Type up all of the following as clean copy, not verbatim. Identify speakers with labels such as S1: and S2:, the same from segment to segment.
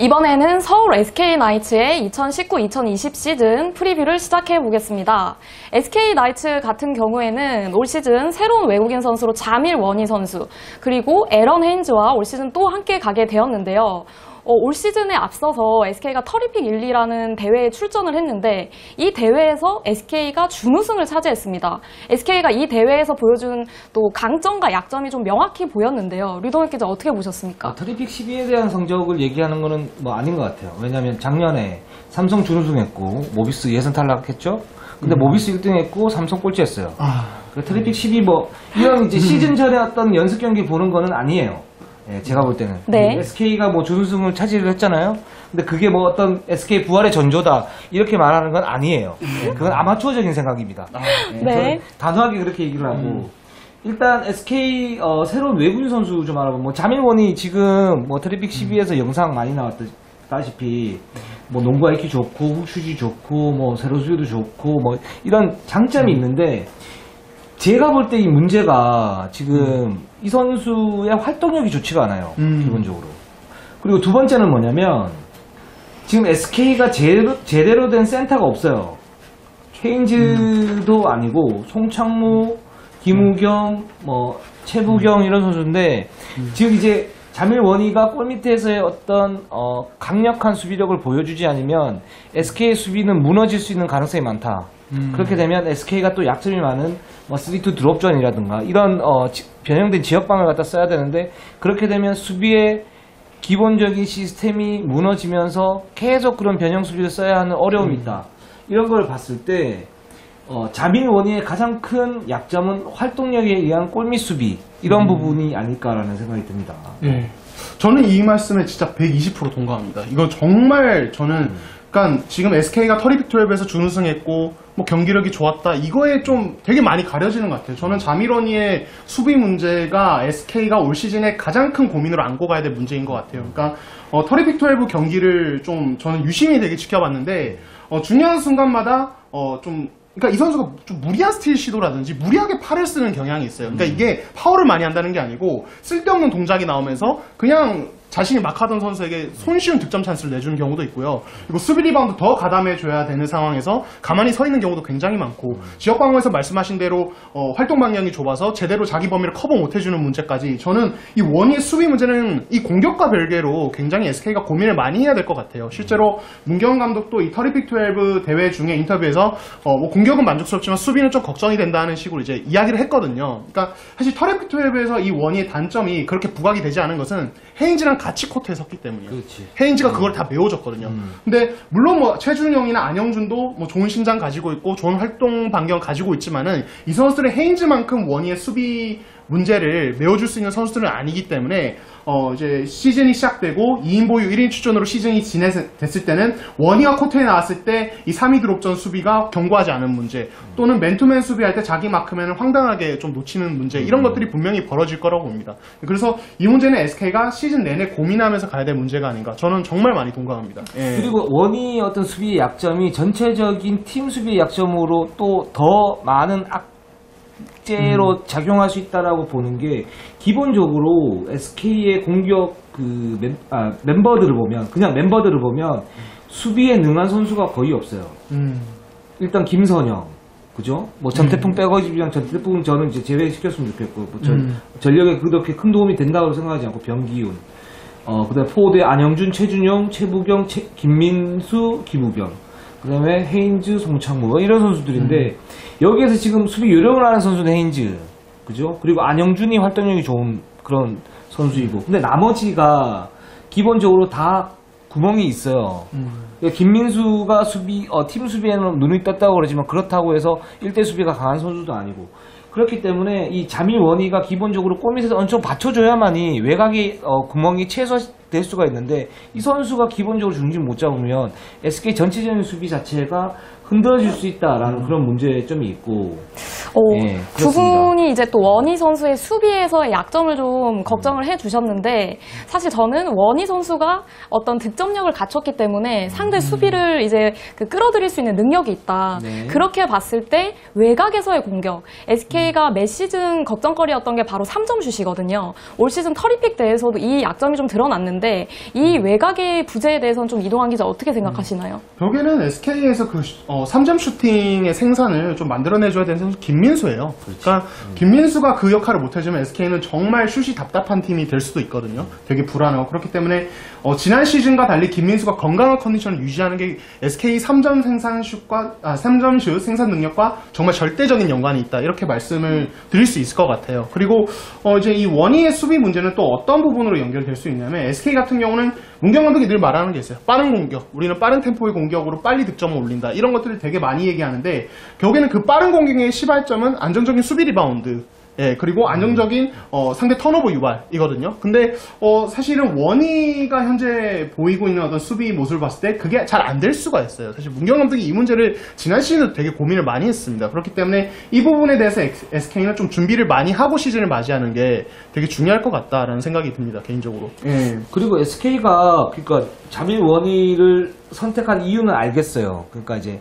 S1: 이번에는 서울 SK나이츠의 2019-2020 시즌 프리뷰를 시작해 보겠습니다. SK나이츠 같은 경우에는 올 시즌 새로운 외국인 선수로 자밀 워니 선수, 그리고 에런 헤인즈와 올 시즌 또 함께 가게 되었는데요. 올 시즌에 앞서서 SK가 터리픽 1,2라는 대회에 출전을 했는데 이 대회에서 SK가 준우승을 차지했습니다. SK가 이 대회에서 보여준 또 강점과 약점이 좀 명확히 보였는데요. 류동혁 기자 어떻게 보셨습니까?
S2: 터리픽 12에 대한 성적을 얘기하는 거는 뭐 아닌 것 같아요. 왜냐하면 작년에 삼성 준우승했고 모비스 예선 탈락했죠. 근데 모비스 1등했고 삼성 꼴찌했어요. 터리픽 12 뭐 이런 이제 시즌 전에 어떤 연습 경기 보는 거는 아니에요. 네, 제가 볼 때는.
S1: 네.
S2: SK가 뭐 준우승을 차지를 했잖아요. 근데 그게 뭐 어떤 SK 부활의 전조다 이렇게 말하는 건 아니에요. 네, 그건 아마추어적인 생각입니다.
S1: 네.
S2: 단호하게 그렇게 얘기를 하고. 일단 SK 새로운 외국인 선수 좀 알아보면 뭐 자밀원이 지금 뭐 트래픽 12에서 영상 많이 나왔다시피 뭐 농구 IQ 좋고 훅슛이 좋고 뭐 세로 수비도 좋고 뭐 이런 장점이 있는데 제가 볼 때 이 문제가 지금 이 선수의 활동력이 좋지가 않아요. 기본적으로. 그리고 두 번째는 뭐냐면 지금 SK가 제대로 된 센터가 없어요. 케인즈도 아니고 송창무, 김우경, 뭐 최부경 이런 선수인데 지금 이제 자밀 원희가 골밑에서의 어떤 강력한 수비력을 보여주지 않으면 SK의 수비는 무너질 수 있는 가능성이 많다. 그렇게 되면 SK가 또 약점이 많은 뭐 3-2 드롭존이라든가 이런 변형된 지역방을 갖다 써야 되는데 그렇게 되면 수비의 기본적인 시스템이 무너지면서 계속 그런 변형 수비를 써야 하는 어려움이 있다. 이런 걸 봤을 때 자밀 원희의 가장 큰 약점은 활동력에 의한 골밑 수비 이런 부분이 아닐까라는 생각이 듭니다.
S3: 네. 저는 이 말씀에 진짜 120% 동감합니다. 이거 정말 저는 그러니까 지금 SK가 터리픽 12에서 준우승했고 뭐 경기력이 좋았다 이거에 좀 되게 많이 가려지는 것 같아요. 저는 자밀 원희의 수비 문제가 SK가 올 시즌에 가장 큰 고민으로 안고 가야 될 문제인 것 같아요. 그러니까 터리픽 12 경기를 좀 저는 유심히 되게 지켜봤는데 중요한 순간마다 그러니까 이 선수가 좀 무리한 스틸 시도라든지 무리하게 팔을 쓰는 경향이 있어요. 그러니까 이게 파울을 많이 한다는 게 아니고 쓸데없는 동작이 나오면서 그냥 자신이 막 하던 선수에게 손쉬운 득점 찬스를 내주는 경우도 있고요. 그리고 수비 리바운드 더 가담해줘야 되는 상황에서 가만히 서 있는 경우도 굉장히 많고 지역 방어에서 말씀하신 대로 활동 방향이 좁아서 제대로 자기 범위를 커버 못해주는 문제까지 저는 이 원희의 수비 문제는 이 공격과 별개로 굉장히 SK가 고민을 많이 해야 될 것 같아요. 실제로 문경원 감독도 이 터리픽 12 대회 중에 인터뷰에서 뭐 공격은 만족스럽지만 수비는 좀 걱정이 된다는 식으로 이제 이야기를 했거든요. 그러니까 사실 터리픽 12에서 이 원희의 단점이 그렇게 부각이 되지 않은 것은 헤인즈랑 같이 코트에 섰기 때문이에요.
S2: 그렇지.
S3: 헤인즈가 그걸 다 메워줬거든요. 근데 물론 뭐 최준영이나 안영준도 뭐 좋은 신장 가지고 있고 좋은 활동 반경 가지고 있지만은 이 선수들의 헤인즈만큼 원희의 수비 문제를 메워줄 수 있는 선수들은 아니기 때문에 이제 시즌이 시작되고 2인 보유 1인 출전으로 시즌이 됐을 때는 원희가 코트에 나왔을 때 이 3위 드롭전 수비가 견고하지 않은 문제 또는 맨투맨 수비할 때 자기 마크맨을 황당하게 좀 놓치는 문제 이런 것들이 분명히 벌어질 거라고 봅니다. 그래서 이 문제는 SK가 시즌 내내 고민하면서 가야 될 문제가 아닌가 저는 정말 많이 동감합니다. 예.
S2: 그리고 원희 어떤 수비의 약점이 전체적인 팀 수비의 약점으로 또 더 많은 악재로 작용할 수 있다라고 보는 게 기본적으로 SK의 공격 멤버들을 보면 그냥 멤버들을 보면 수비에 능한 선수가 거의 없어요. 일단 김선영, 그죠? 뭐 전태풍 빼고지면 전태풍 저는 이제 제외시켰으면 좋겠고 뭐 전력에 그렇게 큰 도움이 된다고 생각하지 않고 병기훈, 그다음에 포드에 안영준, 최준용, 최부경, 김민수, 김우경. 그 다음에 헤인즈, 송창무 이런 선수들인데 여기에서 지금 수비 요령을 하는 선수는 헤인즈, 그죠? 그리고 안영준이 활동력이 좋은 그런 선수이고 근데 나머지가 기본적으로 다 구멍이 있어요. 김민수가 팀 수비에는 눈이 떴다고 그러지만 그렇다고 해서 1대 수비가 강한 선수도 아니고 그렇기 때문에 이 자밀 원희가 기본적으로 골밑에서 엄청 받쳐줘야만이 외곽의 구멍이 최소화될 수가 있는데 이 선수가 기본적으로 중심 못 잡으면 SK 전체적인 수비 자체가 흔들어질 수 있다라는 그런 문제점이 있고 예,
S1: 두
S2: 그렇습니다.
S1: 분이 이제 또 원희 선수의 수비에서의 약점을 좀 걱정을 해주셨는데 사실 저는 원희 선수가 어떤 득점력을 갖췄기 때문에 상대 수비를 이제 끌어들일 수 있는 능력이 있다.
S2: 네.
S1: 그렇게 봤을 때 외곽에서의 공격, SK가 매 시즌 걱정거리였던 게 바로 3점 슛이거든요. 올 시즌 터리픽 대회에서도 이 약점이 좀 드러났는데 이 외곽의 부재에 대해서는 좀 이동환 기자 어떻게 생각하시나요?
S3: 벽에는 SK에서 그 3점 슈팅의 생산을 좀 만들어내줘야 되는 선수 김민수예요. 그러니까 김민수가 그 역할을 못해주면 SK는 정말 슛이 답답한 팀이 될 수도 있거든요. 되게 불안하고 그렇기 때문에 지난 시즌과 달리 김민수가 건강한 컨디션을 유지하는 게 SK 3점 슛 생산 능력과 정말 절대적인 연관이 있다. 이렇게 말씀을 드릴 수 있을 것 같아요. 그리고 이제 이 원희의 수비 문제는 또 어떤 부분으로 연결될 수 있냐면 SK 같은 경우는 문경 감독이 늘 말하는 게 있어요. 빠른 공격. 우리는 빠른 템포의 공격으로 빨리 득점을 올린다. 이런 것들을 되게 많이 얘기하는데 결국에는 그 빠른 공격의 시발점은 안정적인 수비 리바운드. 예, 그리고 안정적인 상대 턴오버 유발이거든요. 근데 사실은 원희가 현재 보이고 있는 어떤 수비 모습을 봤을 때 그게 잘 안 될 수가 있어요. 사실 문경 감독이 이 문제를 지난 시즌에도 되게 고민을 많이 했습니다. 그렇기 때문에 이 부분에 대해서 SK는 좀 준비를 많이 하고 시즌을 맞이하는 게 되게 중요할 것 같다라는 생각이 듭니다. 개인적으로.
S2: 예. 그리고 SK가 그러니까 자밀 원희를 선택한 이유는 알겠어요. 그러니까 이제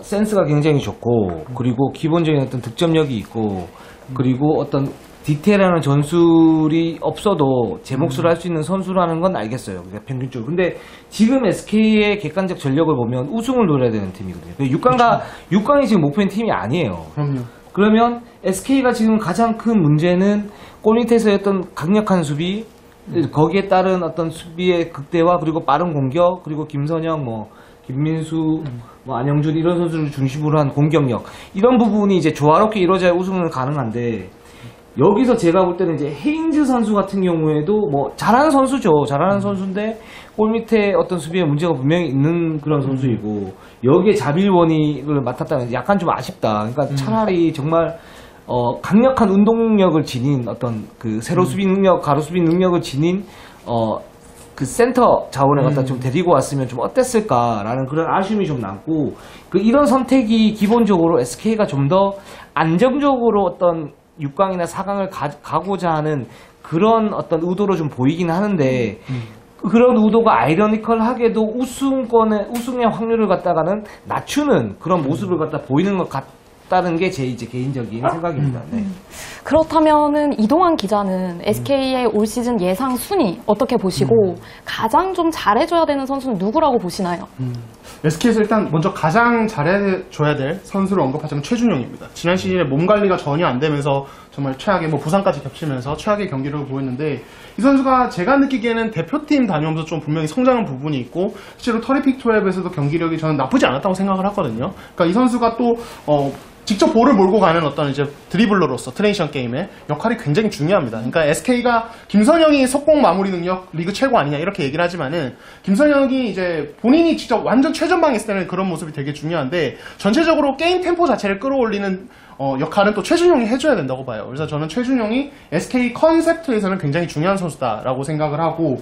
S2: 센스가 굉장히 좋고 그리고 기본적인 어떤 득점력이 있고 그리고 어떤 디테일한 전술이 없어도 제 몫을 할 수 있는 선수라는 건 알겠어요. 그러니까 평균적으로. 근데 지금 SK의 객관적 전력을 보면 우승을 노려야 되는 팀이거든요. 6강이 지금 목표인 팀이 아니에요.
S3: 그럼요.
S2: 그러면 SK가 지금 가장 큰 문제는 골 밑에서의 어떤 강력한 수비, 거기에 따른 어떤 수비의 극대화, 그리고 빠른 공격, 그리고 김선영, 김민수, 안영준 이런 선수를 중심으로 한 공격력 이런 부분이 이제 조화롭게 이루어져야 우승은 가능한데 여기서 제가 볼 때는 이제 헤인즈 선수 같은 경우에도 잘하는 선수죠. 잘하는 선수인데 골 밑에 어떤 수비에 문제가 분명히 있는 그런 선수이고 여기에 자빌원이를 맡았다면 약간 좀 아쉽다. 그러니까 차라리 정말 강력한 운동력을 지닌 어떤 그 세로 수비 능력, 가로 수비 능력을 지닌 그 센터 자원을 갖다 좀 데리고 왔으면 좀 어땠을까라는 그런 아쉬움이 좀 남고 이런 선택이 기본적으로 SK가 좀 더 안정적으로 어떤 6강이나 4강을 가고자 하는 그런 어떤 의도로 좀 보이긴 하는데 그런 의도가 아이러니컬하게도 우승의 확률을 갖다가는 낮추는 그런 모습을 갖다 보이는 것 같다는 게 제 이제 개인적인 생각입니다. 네.
S1: 그렇다면은 이동환 기자는 SK의 올 시즌 예상 순위 어떻게 보시고 가장 좀 잘해줘야 되는 선수는 누구라고 보시나요?
S3: SK에서 일단 먼저 가장 잘해줘야 될 선수를 언급하자면 최준용입니다. 지난 시즌에 몸 관리가 전혀 안 되면서 정말 최악의 부상까지 겹치면서 최악의 경기력을 보였는데 이 선수가 제가 느끼기에는 대표팀 다녀오면서 좀 분명히 성장한 부분이 있고 실제로 터리픽 투앱에서도 경기력이 저는 나쁘지 않았다고 생각을 하거든요. 그러니까 이 선수가 또 직접 볼을 몰고 가는 어떤 이제 드리블러로서 트랜지션 게임의 역할이 굉장히 중요합니다. 그러니까 SK가 김선영이 속공 마무리 능력 리그 최고 아니냐 이렇게 얘기를 하지만은 김선영이 이제 본인이 직접 완전 최전방에 있을 때는 그런 모습이 되게 중요한데 전체적으로 게임 템포 자체를 끌어올리는 역할은 또 최준용이 해줘야 된다고 봐요. 그래서 저는 최준용이 SK 컨셉트에서는 굉장히 중요한 선수다라고 생각을 하고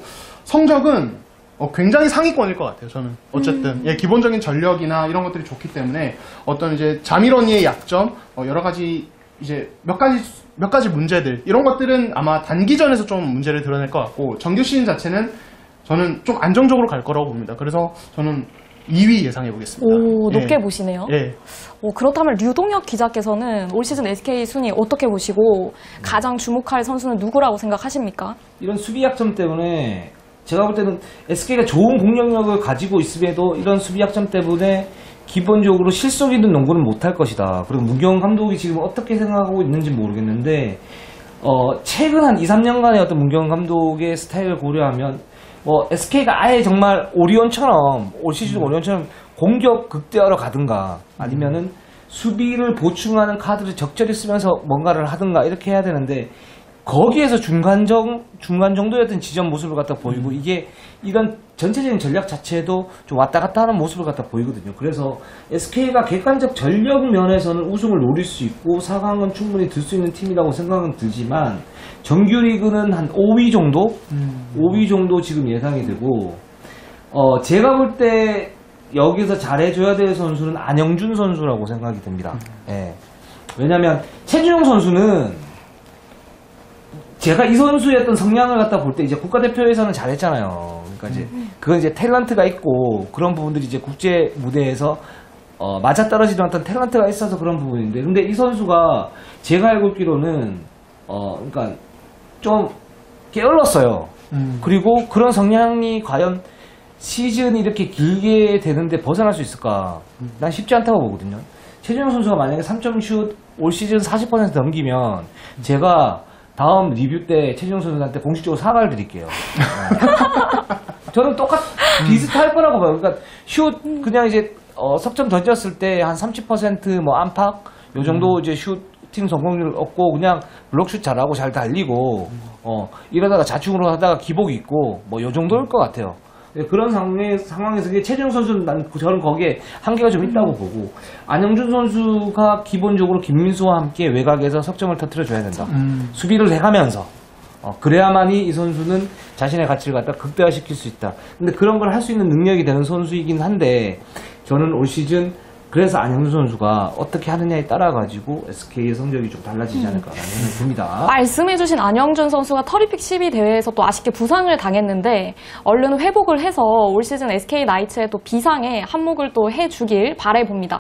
S3: 성적은 굉장히 상위권일 것 같아요, 저는. 어쨌든. 예, 기본적인 전력이나 이런 것들이 좋기 때문에 어떤 이제 자밀 언니의 약점, 여러 가지 이제 몇 가지 문제들, 이런 것들은 아마 단기전에서 좀 문제를 드러낼 것 같고, 정규 시즌 자체는 저는 좀 안정적으로 갈 거라고 봅니다. 그래서 저는 2위 예상해 보겠습니다.
S1: 오, 높게 보시네요.
S3: 예.
S1: 그렇다면 류동혁 기자께서는 올 시즌 SK 순위 어떻게 보시고 가장 주목할 선수는 누구라고 생각하십니까?
S2: 이런 수비 약점 때문에 제가 볼 때는 SK가 좋은 공격력을 가지고 있음에도 이런 수비 약점 때문에 기본적으로 실속 있는 농구는 못할 것이다. 그리고 문경 감독이 지금 어떻게 생각하고 있는지 모르겠는데 최근 한 2, 3년간의 어떤 문경 감독의 스타일을 고려하면 SK가 아예 정말 오리온처럼 올 시즌 오리온처럼 공격 극대화로 가든가 아니면은 수비를 보충하는 카드를 적절히 쓰면서 뭔가를 하든가 이렇게 해야 되는데 거기에서 중간 정도의 어떤 지점 모습을 갖다 보이고 이게 이런 전체적인 전략 자체도 좀 왔다 갔다 하는 모습을 갖다 보이거든요. 그래서 SK가 객관적 전력 면에서는 우승을 노릴 수 있고 4강은 충분히 들 수 있는 팀이라고 생각은 들지만 정규리그는 한 5위 정도? 5위 정도 지금 예상이 되고 제가 볼 때 여기서 잘해줘야 될 선수는 안영준 선수라고 생각이 듭니다. 예. 왜냐면 최준용 선수는 제가 이 선수의 어떤 성향을 갖다 볼 때 이제 국가대표에서는 잘했잖아요. 그러니까 이제 그건 이제 탤런트가 있고 그런 부분들이 이제 국제 무대에서 맞아떨어지는 어떤 탤런트가 있어서 그런 부분인데, 근데 이 선수가 제가 알고 있기로는 그러니까 좀 게을렀어요. 그리고 그런 성향이 과연 시즌이 이렇게 길게 되는데 벗어날 수 있을까? 난 쉽지 않다고 보거든요. 최준용 선수가 만약에 3점 슛 올 시즌 40% 넘기면 제가 다음 리뷰 때 최준용 선수한테 공식적으로 사과를 드릴게요. 저는 비슷할 거라고 봐요. 그러니까 슛 그냥 이제 석점 던졌을 때 한 30% 뭐 안팎 요 정도 이제 슈팅 성공률을 얻고 그냥 블록슛 잘하고 잘 달리고 이러다가 자충으로 하다가 기복 있고 뭐 요 정도일 것 같아요. 그런 상황에서 최준용 선수는 저는 거기에 한계가 좀 있다고 보고, 안영준 선수가 기본적으로 김민수와 함께 외곽에서 석점을 터뜨려줘야 된다. 수비를 해가면서 그래야만이 이 선수는 자신의 가치를 갖다 극대화시킬 수 있다. 근데 그런 걸 할 수 있는 능력이 되는 선수이긴 한데, 저는 올 시즌 그래서 안영준 선수가 어떻게 하느냐에 따라 가지고 SK의 성적이 좀 달라지지 않을까라는 생각이 듭니다.
S1: 말씀해주신 안영준 선수가 터리픽 12 대회에서 또 아쉽게 부상을 당했는데 얼른 회복을 해서 올 시즌 SK 나이츠의 또 비상에 한몫을 또 해주길 바라봅니다.